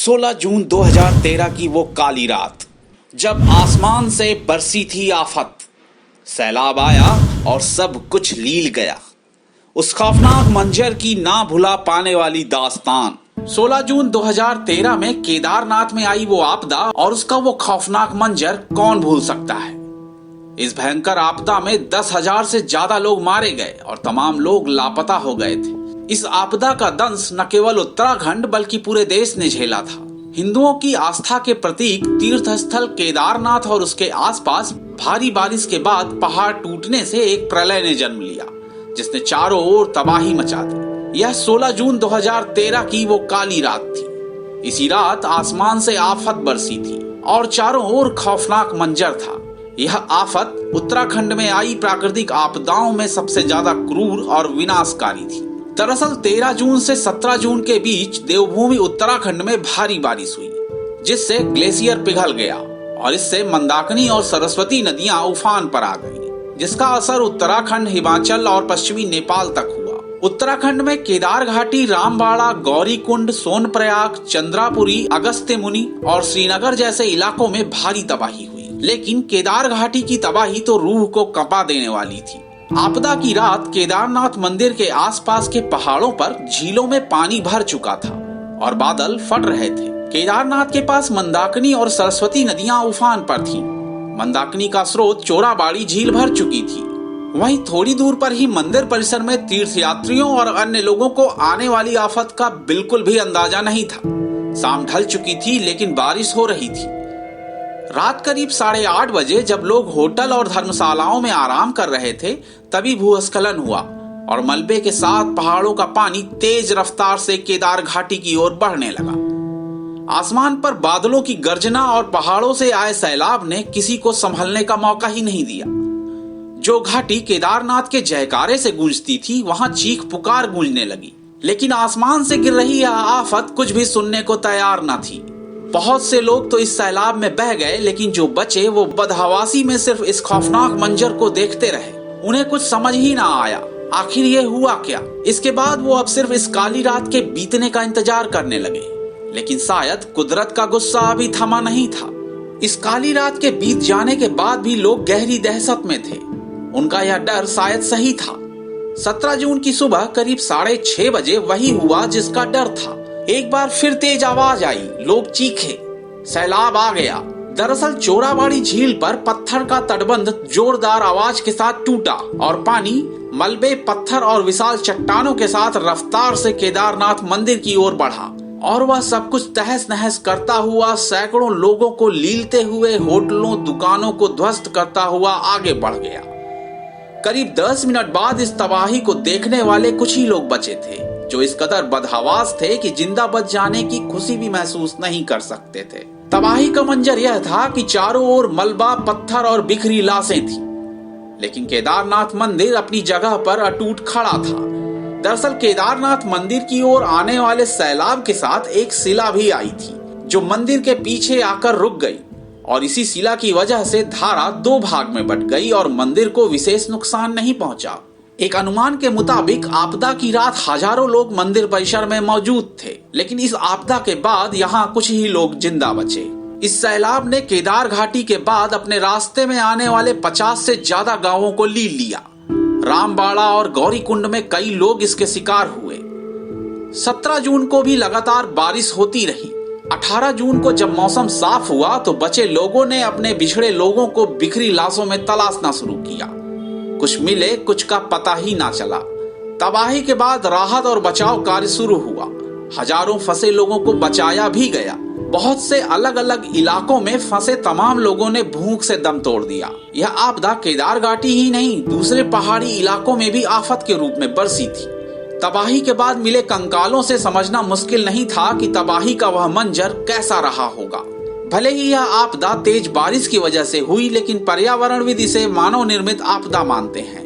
16 जून 2013 की वो काली रात, जब आसमान से बरसी थी आफत। सैलाब आया और सब कुछ लील गया। उस खौफनाक मंजर की ना भुला पाने वाली दास्तान। 16 जून 2013 में केदारनाथ में आई वो आपदा और उसका वो खौफनाक मंजर कौन भूल सकता है। इस भयंकर आपदा में 10,000 से ज्यादा लोग मारे गए और तमाम लोग लापता हो गए थे। इस आपदा का दंश न केवल उत्तराखंड बल्कि पूरे देश ने झेला था। हिंदुओं की आस्था के प्रतीक तीर्थ स्थल केदारनाथ और उसके आसपास भारी बारिश के बाद पहाड़ टूटने से एक प्रलय ने जन्म लिया, जिसने चारों ओर तबाही मचा दी। यह 16 जून 2013 की वो काली रात थी। इसी रात आसमान से आफत बरसी थी और चारों ओर खौफनाक मंजर था। यह आफत उत्तराखंड में आई प्राकृतिक आपदाओं में सबसे ज्यादा क्रूर और विनाशकारी थी। दरअसल 13 जून से 17 जून के बीच देवभूमि उत्तराखंड में भारी बारिश हुई, जिससे ग्लेशियर पिघल गया और इससे मंदाकिनी और सरस्वती नदियां उफान पर आ गईं, जिसका असर उत्तराखंड, हिमाचल और पश्चिमी नेपाल तक हुआ। उत्तराखंड में केदार घाटी, रामबाड़ा, गौरीकुंड, सोनप्रयाग, चंद्रापुरी, अगस्त्यमुनि और श्रीनगर जैसे इलाकों में भारी तबाही हुई। लेकिन केदार घाटी की तबाही तो रूह को कंपा देने वाली थी। आपदा की रात केदारनाथ मंदिर के आसपास के पहाड़ों पर झीलों में पानी भर चुका था और बादल फट रहे थे। केदारनाथ के पास मंदाकिनी और सरस्वती नदियां उफान पर थीं। मंदाकिनी का स्रोत चोराबाड़ी झील भर चुकी थी। वहीं थोड़ी दूर पर ही मंदिर परिसर में तीर्थयात्रियों और अन्य लोगों को आने वाली आफत का बिल्कुल भी अंदाजा नहीं था। शाम ढल चुकी थी लेकिन बारिश हो रही थी। रात करीब 8:30 बजे जब लोग होटल और धर्मशालाओं में आराम कर रहे थे, तभी भूस्खलन हुआ और मलबे के साथ पहाड़ों का पानी तेज रफ्तार से केदार घाटी की ओर बढ़ने लगा। आसमान पर बादलों की गर्जना और पहाड़ों से आए सैलाब ने किसी को संभलने का मौका ही नहीं दिया। जो घाटी केदारनाथ के जयकारे से गूंजती थी, वहां चीख पुकार गूंजने लगी। लेकिन आसमान से गिर रही यह आफत कुछ भी सुनने को तैयार न थी। बहुत से लोग तो इस सैलाब में बह गए, लेकिन जो बचे वो बदहवासी में सिर्फ इस खौफनाक मंजर को देखते रहे। उन्हें कुछ समझ ही ना आया आखिर ये हुआ क्या। इसके बाद वो अब सिर्फ इस काली रात के बीतने का इंतजार करने लगे। लेकिन शायद कुदरत का गुस्सा अभी थमा नहीं था। इस काली रात के बीत जाने के बाद भी लोग गहरी दहशत में थे। उनका यह डर शायद सही था। 17 जून की सुबह करीब 6:30 बजे वही हुआ जिसका डर था। एक बार फिर तेज आवाज आई, लोग चीखे, सैलाब आ गया। दरअसल चोराबाड़ी झील पर पत्थर का तटबंध जोरदार आवाज के साथ टूटा और पानी मलबे, पत्थर और विशाल चट्टानों के साथ रफ्तार से केदारनाथ मंदिर की ओर बढ़ा और वह सब कुछ तहस नहस करता हुआ सैकड़ों लोगों को लीलते हुए होटलों, दुकानों को ध्वस्त करता हुआ आगे बढ़ गया। करीब 10 मिनट बाद इस तबाही को देखने वाले कुछ ही लोग बचे थे, जो इस कदर बदहवास थे कि जिंदा बच जाने की खुशी भी महसूस नहीं कर सकते थे। तबाही का मंजर यह था कि चारों ओर मलबा, पत्थर और बिखरी लाशें थीं। लेकिन केदारनाथ मंदिर अपनी जगह पर अटूट खड़ा था। दरअसल केदारनाथ मंदिर की ओर आने वाले सैलाब के साथ एक शिला भी आई थी, जो मंदिर के पीछे आकर रुक गई और इसी शिला की वजह से धारा 2 भाग में बट गई और मंदिर को विशेष नुकसान नहीं पहुंचा। एक अनुमान के मुताबिक आपदा की रात हजारों लोग मंदिर परिसर में मौजूद थे, लेकिन इस आपदा के बाद यहाँ कुछ ही लोग जिंदा बचे। इस सैलाब ने केदार घाटी के बाद अपने रास्ते में आने वाले 50 से ज्यादा गांवों को लील लिया। रामबाड़ा और गौरीकुंड में कई लोग इसके शिकार हुए। 17 जून को भी लगातार बारिश होती रही। 18 जून को जब मौसम साफ हुआ तो बचे लोगों ने अपने बिछड़े लोगों को बिखरी लाशों में तलाशना शुरू किया। कुछ मिले, कुछ का पता ही ना चला। तबाही के बाद राहत और बचाव कार्य शुरू हुआ। हजारों फंसे लोगों को बचाया भी गया। बहुत से अलग अलग इलाकों में फंसे तमाम लोगों ने भूख से दम तोड़ दिया। यह आपदा केदार घाटी ही नहीं, दूसरे पहाड़ी इलाकों में भी आफत के रूप में बरसी थी। तबाही के बाद मिले कंकालों से समझना मुश्किल नहीं था कि तबाही का वह मंजर कैसा रहा होगा। भले ही यह आपदा तेज बारिश की वजह से हुई, लेकिन पर्यावरणविद इसे मानव निर्मित आपदा मानते हैं।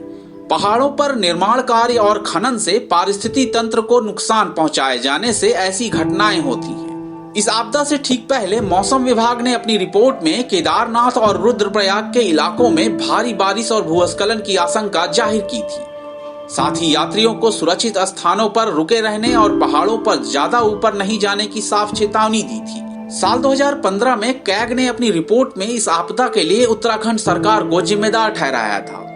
पहाड़ों पर निर्माण कार्य और खनन से पारिस्थितिकी तंत्र को नुकसान पहुंचाए जाने से ऐसी घटनाएं होती हैं। इस आपदा से ठीक पहले मौसम विभाग ने अपनी रिपोर्ट में केदारनाथ और रुद्रप्रयाग के इलाकों में भारी बारिश और भूस्खलन की आशंका जाहिर की थी। साथ ही यात्रियों को सुरक्षित स्थानों पर रुके रहने और पहाड़ों पर ज्यादा ऊपर नहीं जाने की साफ चेतावनी दी थी। साल 2015 में कैग ने अपनी रिपोर्ट में इस आपदा के लिए उत्तराखंड सरकार को जिम्मेदार ठहराया था।